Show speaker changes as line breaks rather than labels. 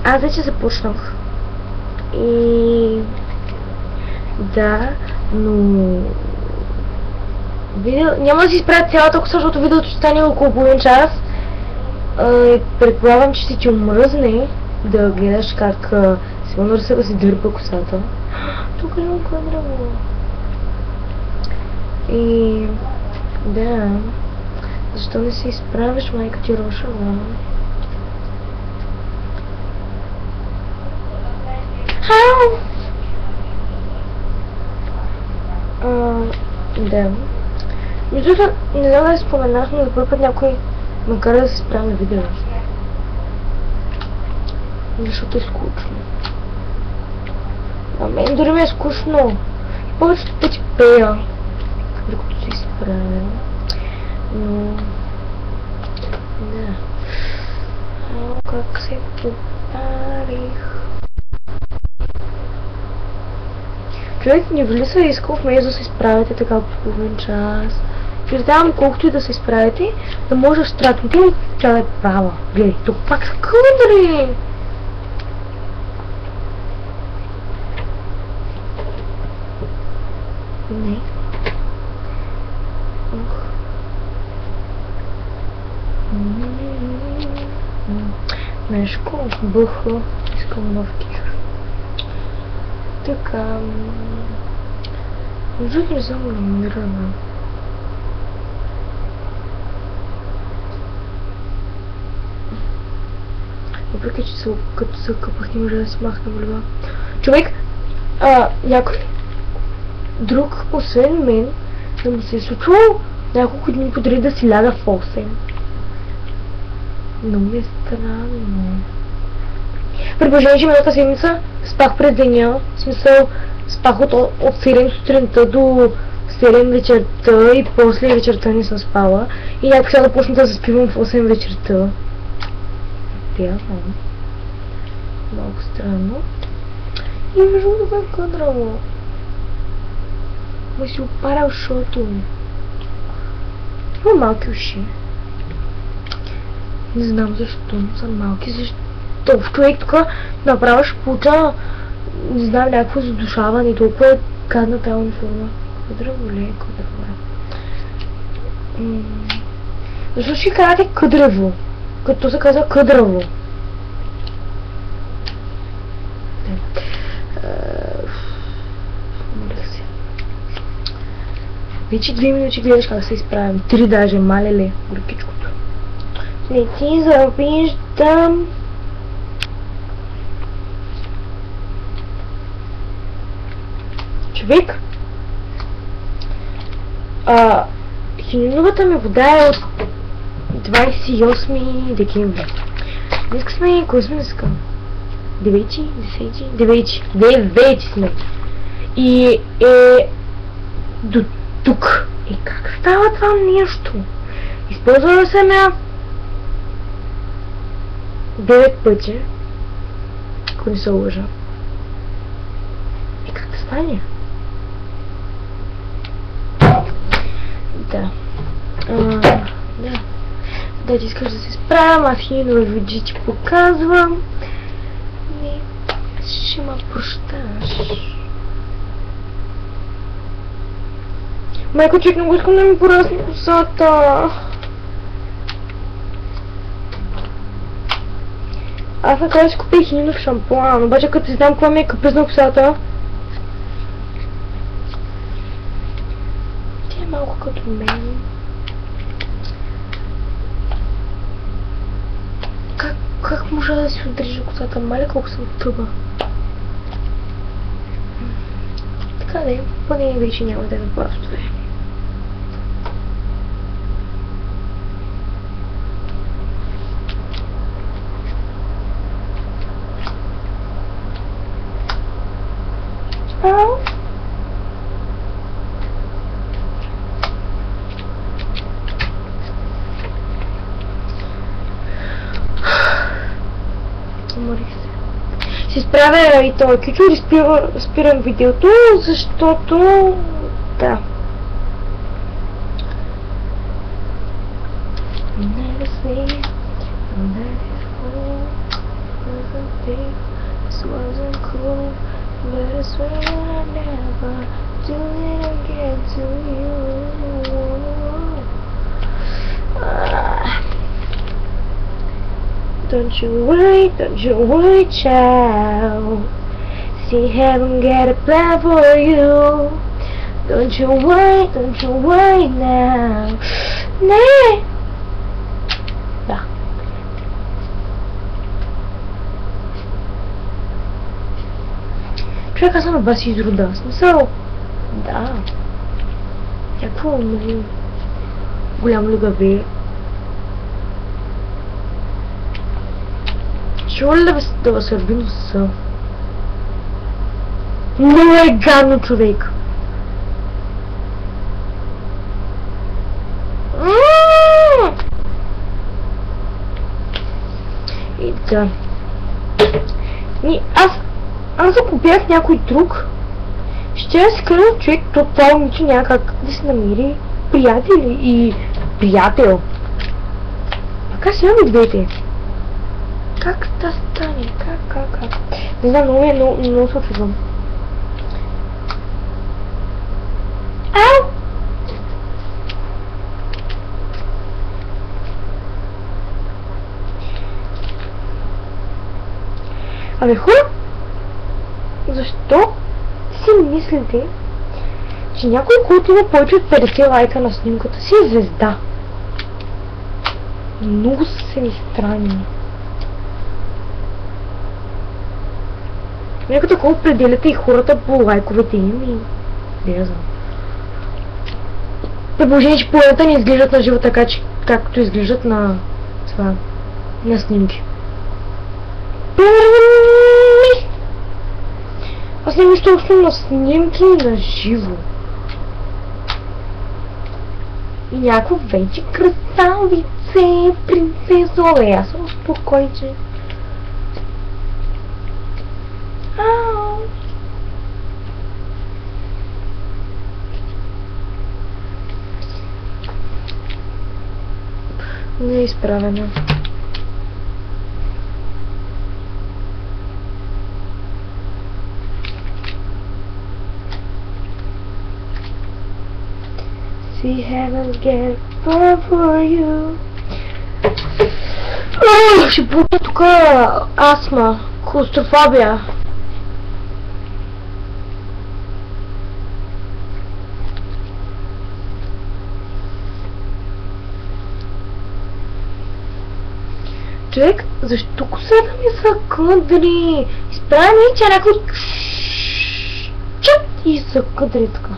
Аз вече започнах. И... Да, но... Няма да си изправя цялата коса, защото видеото ще стане около половин час. Предполагам, че ще ти омръзне да гледаш как сигурно да си дърпа косата. Тук е много квадраво. И... Да... Защо не се изправиш, майка ти Рошава? Хау! Да. Между другото, не знам да споменах, но за първи път някой ме кара да се справя на видео. Защото е скучно. А мен дори ми е скучно. И повечето пъти пея, докато се изправя. Но... Да. Как се попарих. Човек не влиза и иска вместо да се изправите така по половин час. Ще ви давам колкото и да се изправите, да може да стракнете и тя да е права. Гледай, тук пак са къдри! Не. Ох. Нещо бъха. Искам нов кичур. Така... Може да не съм намирана. Въпреки, че като се къпах, не може да си махна голема. Човек, някой друг, освен мен, да му се е случвало няколко дни подред да си ляга в 8. Много ми е странно. Предположение, че миналата седмица спах през деня, в смисъл спах от 7 сутринта до 7 вечерта и после вечерта не съм спала. И някой сега да почна да заспивам в 8 вечерта. Пявам. Малко странно. И между това е кадраво. Ма си опаря ушото. Има малки уши. Не знам защо са малки, защо в човек тук направо ще получа, не знам, някакво задушаване и толкова е гадна тази униформа. Къдраво ли? Къдраво е? Защо ще казвате къдраво? Като се казва къдраво. Вече 2 минути гледаш как се изправям. 3 даже, малеле, горкичкото. Не ти завиждам. Човек. Хиненовата ми вода е от 28 декември. Днеска сме, кой сме днеска? 9, 10, 9 сме. И е до тук. И как става това нещо? Използвала съм я 9 пъти, ако не се лъжа. И как да стане? Да. Да. Да, ти искаш да се справям, аз хинове види ти показвам. И ще ме прощаш. Майко, човек, не го искам да ми порасне косата. Аз накрая си купих хинов шампуан, обаче като си знам какво ми е капризна косата. Тя е малко като мен. Как може да си отрежа косата? Маля колко съм тъба. Така да е, поне вече няма да е просто е. Уморих се. Се справя и този кичур и спирам видеото, защото... Да. think this wasn't cool, but I swear I'll never do it again to you. Don't you worry, child. See, heaven got a plan for you. Don't you worry now. Nah. Да. Човек, аз съм на бас изрода. Смисъл? Да. Някакво много голямо любове. Ще ли да възсърби носа? Много е гадно, човек. И така. Аз ако бях някой друг, ще си кажа, човек, това момиче няма как да се намери приятели и приятел. Така си имаме двете. Как да стане? Как? Не знам, много се очудвам. Ау! Абе хора, защо си мислите, че някой, който има повече от 50 лайка на снимката си, е звезда? Много са ми странни. Нека така определяте и хората по лайковете им и... Не знам. Предположение, че половината не изглеждат на живо така, че както изглеждат на... това... на снимки. Аз не мисля точно на снимки и на живо. И някакво вече красавице, принцесо, аз съм успокойче. Не е изправена. See heaven get far for you. Ще получа тук астма, клаустрофобия. Човек, защо косата ми са къдри? Изправя ми, че някой чът и са къдри така.